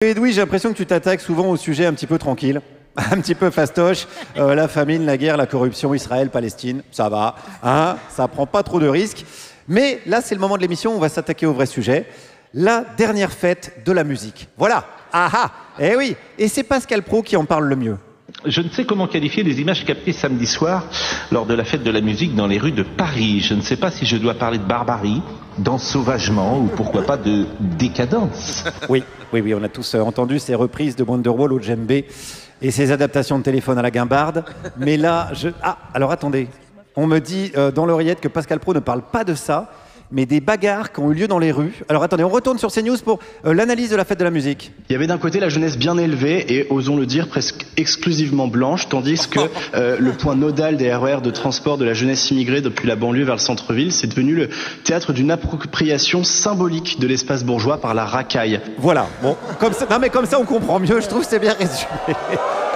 Edoui, j'ai l'impression que tu t'attaques souvent au sujet un petit peu tranquille, un petit peu fastoche. La famine, la guerre, la corruption, Israël, Palestine, ça va, hein, ça prend pas trop de risques. Mais là, c'est le moment de l'émission où on va s'attaquer au vrai sujet. La dernière fête de la musique. Voilà, ah ah, eh oui, et c'est Pascal Praud qui en parle le mieux. Je ne sais comment qualifier les images captées samedi soir lors de la fête de la musique dans les rues de Paris. Je ne sais pas si je dois parler de barbarie, d'ensauvagement ou pourquoi pas de décadence. Oui, on a tous entendu ces reprises de Wonderwall au djembé et ces adaptations de téléphone à la guimbarde. Mais là, alors attendez, on me dit dans l'oreillette que Pascal Praud ne parle pas de ça, mais des bagarres qui ont eu lieu dans les rues. Alors attendez, on retourne sur CNews pour l'analyse de la fête de la musique. Il y avait d'un côté la jeunesse bien élevée et, osons le dire, presque exclusivement blanche, tandis que le point nodal des RER de transport de la jeunesse immigrée depuis la banlieue vers le centre-ville, c'est devenu le théâtre d'une appropriation symbolique de l'espace bourgeois par la racaille. Voilà, bon, comme ça, non mais comme ça on comprend mieux, je trouve que c'est bien résumé.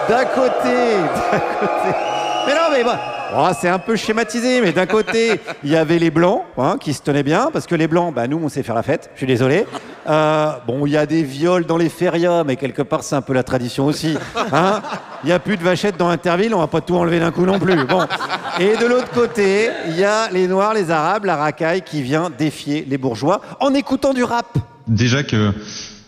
D'un côté. Mais non mais bon. Oh, c'est un peu schématisé, mais d'un côté, il y avait les Blancs, hein, qui se tenaient bien, parce que les Blancs, bah, nous, on sait faire la fête, je suis désolé. Bon, il y a des viols dans les férias, mais quelque part, c'est un peu la tradition aussi. Hein. Il n'y a plus de vachettes dans Interville, on va pas tout enlever d'un coup non plus. Bon. Et de l'autre côté, il y a les Noirs, les Arabes, la racaille qui vient défier les bourgeois en écoutant du rap. Déjà que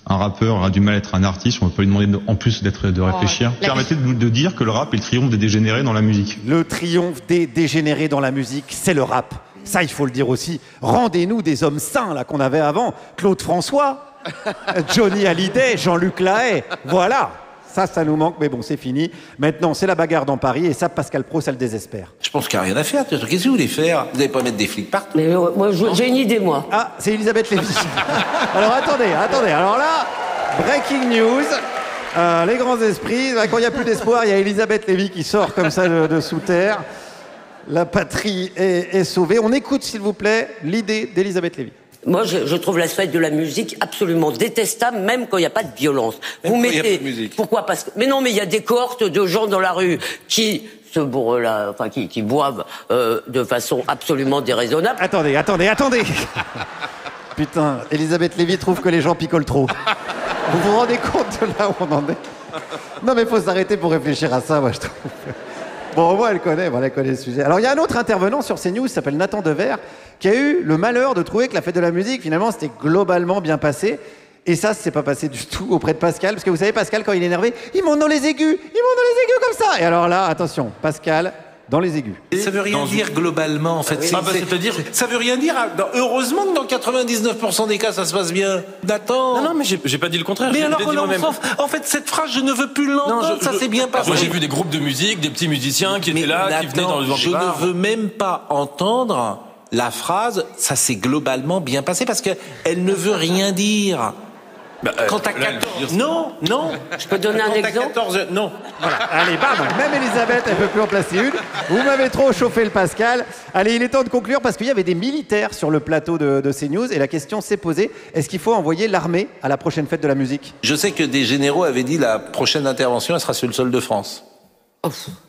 un rappeur a du mal à être un artiste, on ne peut pas lui demander en plus de réfléchir. Permettez de dire que le rap est le triomphe des dégénérés dans la musique. Le triomphe des dégénérés dans la musique, c'est le rap. Ça, il faut le dire aussi. Rendez-nous des hommes sains là qu'on avait avant. Claude François, Johnny Hallyday, Jean-Luc Lahaye. Voilà. Ça nous manque, mais bon, c'est fini. Maintenant, c'est la bagarre dans Paris, et ça, Pascal Praud, ça le désespère. Je pense qu'il n'y a rien à faire. Qu'est-ce que vous voulez faire? Vous n'allez pas mettre des flics partout? Mais moi, j'ai une idée, moi. Ah, c'est Elisabeth Lévy. Alors, attendez. Alors là, breaking news. Les grands esprits. Quand il n'y a plus d'espoir, il y a Elisabeth Lévy qui sort comme ça de sous terre. La patrie est sauvée. On écoute, s'il vous plaît, l'idée d'Elisabeth Lévy. Moi, je trouve la fête de la musique absolument détestable, même quand il n'y a pas de violence. Vous mettez... Pourquoi? Parce que... Mais non, mais il y a des cohortes de gens dans la rue qui se bourrent là, enfin, qui boivent de façon absolument déraisonnable. Attendez. Putain, Elisabeth Lévy trouve que les gens picolent trop. Vous vous rendez compte de là où on en est? Non, mais il faut s'arrêter pour réfléchir à ça, moi, je trouve. Bon, au moins, elle connaît le sujet. Alors, il y a un autre intervenant sur CNews, qui s'appelle Nathan Dever, qui a eu le malheur de trouver que la fête de la musique, finalement, c'était globalement bien passé. Et ça s'est pas passé du tout auprès de Pascal. Parce que vous savez, Pascal, quand il est énervé, il monte dans les aigus comme ça. Et alors là, attention, Pascal, dans les aigus. Ça veut rien dire globalement, en fait. C'est-à-dire, ça veut rien dire. Heureusement que dans 99% des cas, ça se passe bien. Nathan. Non, mais j'ai pas dit le contraire. Mais alors, en fait, cette phrase, je ne veux plus l'entendre. Ça s'est bien passé. Moi, j'ai vu des groupes de musique, des petits musiciens qui étaient là, qui venaient dans le Je ne veux même pas entendre la phrase « ça s'est globalement bien passé » parce qu'elle ne veut rien dire. Quand t'as 14... Non. Je peux donner un exemple? 14... Non. Voilà. Allez, bam. Même Elisabeth, elle peut plus en placer une. Vous m'avez trop chauffé le Pascal. Allez, il est temps de conclure parce qu'il y avait des militaires sur le plateau de CNews et la question s'est posée, est-ce qu'il faut envoyer l'armée à la prochaine fête de la musitique? Je sais que des généraux avaient dit la prochaine intervention, elle sera sur le sol de France.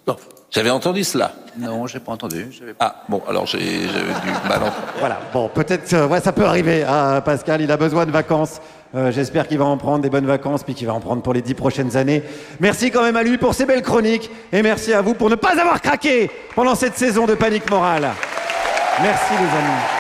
Non. J'avais entendu cela. Non, j'ai pas entendu. Ah, bon, alors j'avais du mal entendre. Voilà, bon, peut-être, ça peut arriver. Ah, Pascal, il a besoin de vacances. J'espère qu'il va en prendre des bonnes vacances, puis qu'il va en prendre pour les 10 prochaines années. Merci quand même à lui pour ses belles chroniques. Et merci à vous pour ne pas avoir craqué pendant cette saison de panique morale. Merci les amis.